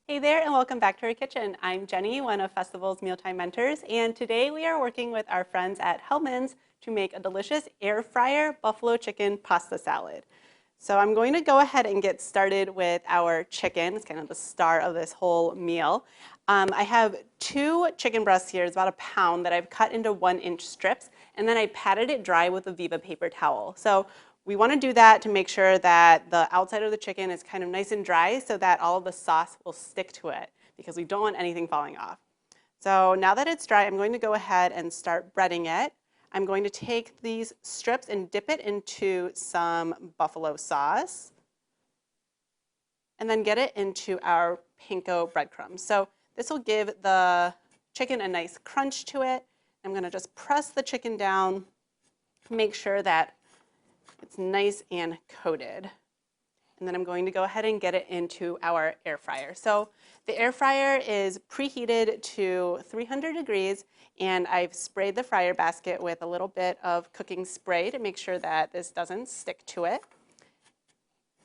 Hey there, and welcome back to our kitchen. I'm Jenny, one of Festival's Mealtime Mentors, and today we are working with our friends at Hellmann's to make a delicious air fryer buffalo chicken pasta salad. So I'm going to go ahead and get started with our chicken. It's kind of the star of this whole meal. I have 2 chicken breasts here. It's about a pound that I've cut into 1-inch strips, and then I patted it dry with a Viva paper towel. So we want to do that to make sure that the outside of the chicken is kind of nice and dry so that all of the sauce will stick to it because we don't want anything falling off. So now that it's dry, I'm going to go ahead and start breading it. I'm going to take these strips and dip it into some buffalo sauce and then get it into our panko breadcrumbs. So this will give the chicken a nice crunch to it. I'm going to just press the chicken down, make sure that it's nice and coated. And then I'm going to go ahead and get it into our air fryer. So the air fryer is preheated to 300 degrees, and I've sprayed the fryer basket with a little bit of cooking spray to make sure that this doesn't stick to it.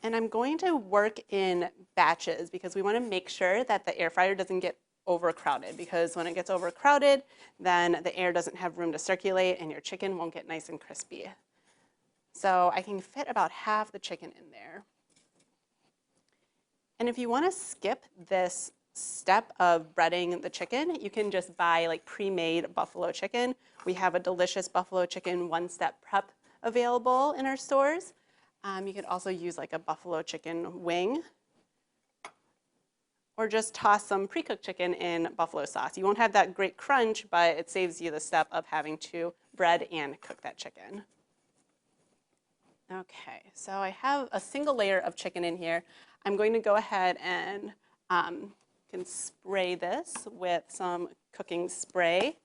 And I'm going to work in batches because we want to make sure that the air fryer doesn't get overcrowded, because when it gets overcrowded, then the air doesn't have room to circulate and your chicken won't get nice and crispy. So I can fit about half the chicken in there. And if you want to skip this step of breading the chicken, you can just buy like pre-made buffalo chicken. We have a delicious buffalo chicken one-step prep available in our stores. You can also use like a buffalo chicken wing, or just toss some pre-cooked chicken in buffalo sauce. You won't have that great crunch, but it saves you the step of having to bread and cook that chicken. Okay, so I have a single layer of chicken in here. I'm going to go ahead and can spray this with some cooking spray.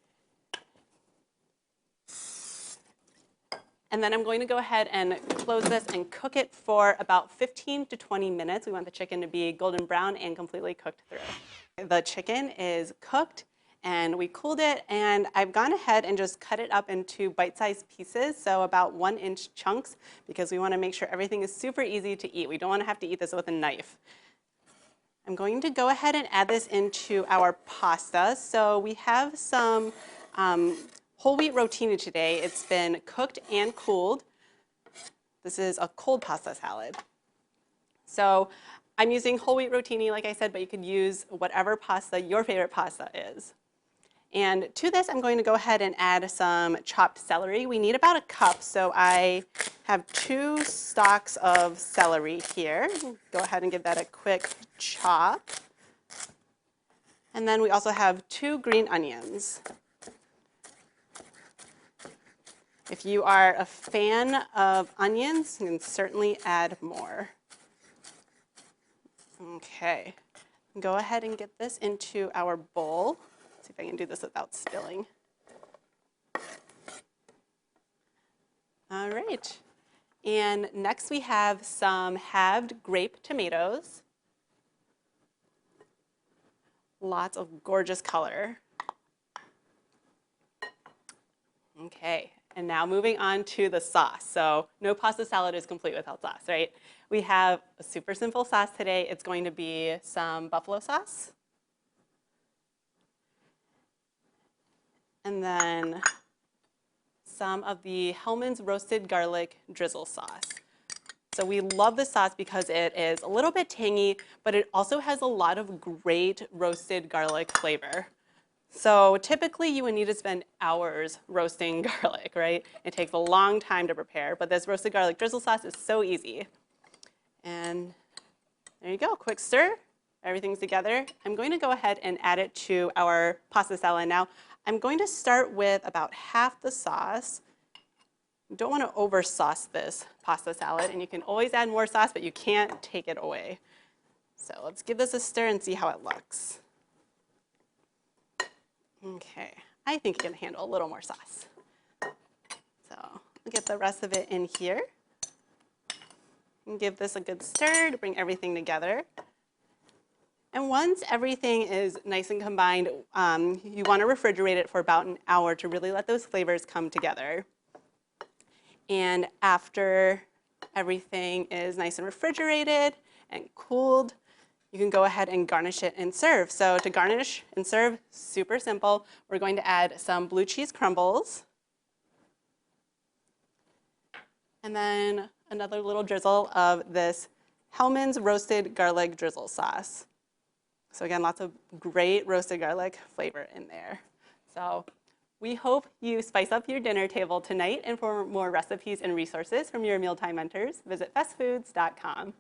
And then I'm going to go ahead and close this and cook it for about 15 to 20 minutes. We want the chicken to be golden brown and completely cooked through. The chicken is cooked and we cooled it, and I've gone ahead and just cut it up into bite-sized pieces, so about 1-inch chunks, because we want to make sure everything is super easy to eat. We don't want to have to eat this with a knife. I'm going to go ahead and add this into our pasta. So we have some whole wheat rotini today. It's been cooked and cooled. This is a cold pasta salad. So I'm using whole wheat rotini, like I said, but you could use whatever pasta your favorite pasta is. And to this, I'm going to go ahead and add some chopped celery. We need about a cup, so I have 2 stalks of celery here. Go ahead and give that a quick chop. And then we also have 2 green onions. If you are a fan of onions, you can certainly add more. Okay, go ahead and get this into our bowl. See if I can do this without spilling. All right. And next we have some halved grape tomatoes. Lots of gorgeous color. Okay, and now moving on to the sauce. So no pasta salad is complete without sauce, right? We have a super simple sauce today. It's going to be some buffalo sauce. And then some of the Hellmann's roasted garlic drizzle sauce. So we love this sauce because it is a little bit tangy, but it also has a lot of great roasted garlic flavor. So typically you would need to spend hours roasting garlic, right? It takes a long time to prepare, but this roasted garlic drizzle sauce is so easy. And there you go, quick stir. Everything's together. I'm going to go ahead and add it to our pasta salad now. I'm going to start with about half the sauce. You don't want to over sauce this pasta salad, and you can always add more sauce, but you can't take it away. So let's give this a stir and see how it looks. Okay, I think you can handle a little more sauce. So I'll get the rest of it in here. And give this a good stir to bring everything together. And once everything is nice and combined, you want to refrigerate it for about an hour to really let those flavors come together. And after everything is nice and refrigerated and cooled, you can go ahead and garnish it and serve. So to garnish and serve, super simple. We're going to add some blue cheese crumbles. And then another little drizzle of this Hellmann's roasted garlic drizzle sauce. So again, lots of great roasted garlic flavor in there. So we hope you spice up your dinner table tonight. And for more recipes and resources from your Mealtime Mentors, visit festfoods.com.